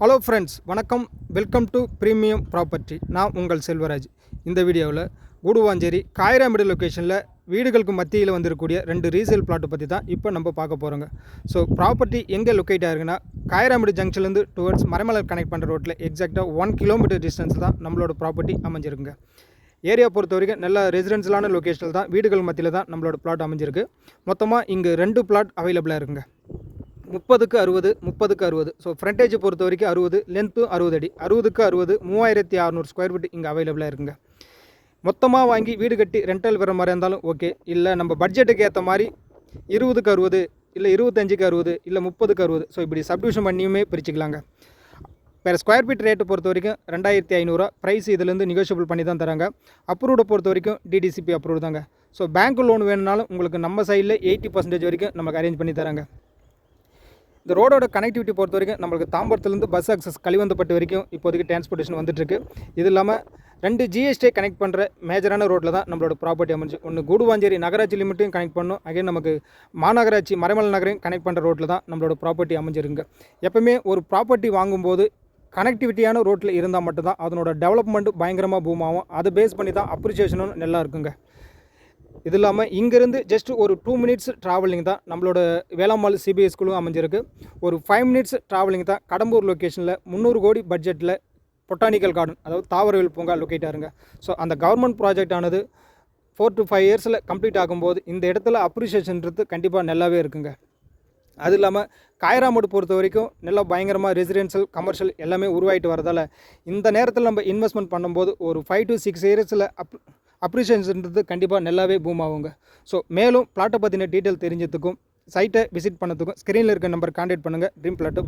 Hello friends, வணக்கம். Welcome to premium property. நான் உங்கள் செல்வராஜ். இந்த வீடியோவில் கூடுவாஞ்சேரி காயராமேடு லொக்கேஷனில் வீடுகளுக்கு மத்தியில் வந்திருக்கக்கூடிய 2 ரீசேல் பிளாட்டை பற்றி தான் இப்போ நம்ம பார்க்க போகிறோங்க. ஸோ ப்ராப்பர்ட்டி எங்கே லொக்கேட் ஆகிருக்குன்னா, காயராமேடு ஜங்ஷன்லேருந்து டுவர்ட்ஸ் மரமலர் கனெக்ட் பண்ணுற ரோட்டில் எக்ஸாக்டாக 1 கிலோமீட்டர் டிஸ்டன்ஸ் தான் நம்மளோட ப்ராப்பர்ட்டி அமைஞ்சிருக்குங்க. ஏரியா பொறுத்த வரைக்கும் நல்ல ரெசிடென்ஷியலான லொக்கேஷனில் தான், வீடுகள் மத்தியில் தான் நம்மளோட பிளாட் அமைஞ்சிருக்கு. மொத்தமாக இங்கே 2 பிளாட் அவைலபிளாக இருக்குங்க. 30க்கு 60, 30க்கு 60. ஸோ ஃப்ரண்டேஜ் பொறுத்த வரைக்கும் 60, லென்த்தும் 60 அடி. 60க்கு 60, 3600 ஸ்கொயர் ஃபீட் இங்கே அவைலபிளாக இருக்குங்க. மொத்தமாக வாங்கி வீடு கட்டி ரெண்டல் வர மாதிரி இருந்தாலும் ஓகே, இல்லை நம்ம பட்ஜெட்டுக்கு ஏற்ற மாதிரி 20க்கு 60, இல்லை 25க்கு 60, இல்லை 30க்கு 60. ஸோ இப்படி சப்டிவிஷன் பண்ணியுமே பிரிச்சுக்கலாங்க. வேறு ஸ்கொயர் ஃபீட் ரேட்டு பொறுத்த வரைக்கும் 2500. ப்ரைஸ் இதுலேருந்து நெகோஷியபிள் பண்ணி தான் தராங்க. அப்ரூவ்டை பொறுத்த வரைக்கும் டிடிசிபி அப்ரூவ் தாங்க. ஸோ பேங்க் லோன் வேணுனாலும் உங்களுக்கு நம்ம சைடில் 80% வரைக்கும் நமக்கு அரேஞ்ச் பண்ணி தராங்க. இந்த ரோடோட கனெக்டிவிட்டி பொறுத்த வரைக்கும் நம்மளுக்கு தாம்பரத்துலேருந்து பஸ் அக்சஸ் கலிவந்தப்பட்டு வரைக்கும் இப்போதைக்கு டிரான்ஸ்போர்ட்டேஷன் வந்துட்டுருக்கு. இது இல்லாமல் 2 ஜிஎஸ்டியை கனெக்ட் பண்ணுற மேஜரான ரோட்டில் தான் நம்மளோட ப்ராப்பர்ட்டி அமைஞ்சு. ஒன்று கூடுவாஞ்சேரி நகராட்சி லிமிட்டையும் கனெக்ட் பண்ணும், அகைன் நமக்கு மாநகராட்சி மறைமலை நகரையும் கனெக்ட் பண்ணுற ரோட்டில் தான் நம்மளோட ப்ராப்பர்ட்டி அமைஞ்சிருங்க. எப்பவுமே ஒரு ப்ராப்பர்ட்டி வாங்கும்போது கனெக்டிவிட்டியான ரோட்டில் இருந்தால் மட்டும்தான் அதனோட டெவலப்மெண்ட் பயங்கரமாக பூம் ஆகும். அதை பேஸ் பண்ணி தான் அப்ரிசியேஷனும் நல்லா இருக்குங்க. இது இல்லாமல் இங்கேருந்து ஜஸ்ட் ஒரு 2 மினிட்ஸ் ட்ராவலிங் தான் நம்மளோட வேளாம்மாள் சிபிஎஸ் ஸ்கூலும் அமைஞ்சிருக்கு. ஒரு 5 மினிட்ஸ் ட்ராவலிங் தான் கடம்பூர் லொக்கேஷனில் 300 கோடி பட்ஜெட்டில் பொட்டானிக்கல் கார்டன், அதாவது தாவரவியல் பூங்கா லொக்கேட் ஆகுங்க. ஸோ அந்த கவர்மெண்ட் ப்ராஜெக்ட் ஆனது 4 to 5 இயர்ஸில் கம்ப்ளீட் ஆகும்போது இந்த இடத்துல அப்ரிசியேஷன்றது கண்டிப்பாக நல்லாவே இருக்குங்க. அது இல்லாமல் காயராமேடு பொறுத்த வரைக்கும் நல்லா பயங்கரமாக ரெசிடென்ஷியல் கமர்ஷியல் எல்லாமே உருவாகிட்டு வரதால் இந்த நேரத்தில் நம்ம இன்வெஸ்ட்மெண்ட் பண்ணும்போது ஒரு 5 to 6 இயர்ஸில் அப்ரிசியேஷன்றது கண்டிப்பாக நல்லாவே பூம் ஆகுங்க. ஸோ மேலும் பிளாட்டை பற்றின டீட்டெயில் தெரிஞ்சதுக்கும் சைட்டை விசிட் பண்ணதுக்கும் ஸ்க்ரீனில் இருக்க நம்பர் கான்டாக்ட் பண்ணுங்கள். ட்ரீம் பிளாட்டை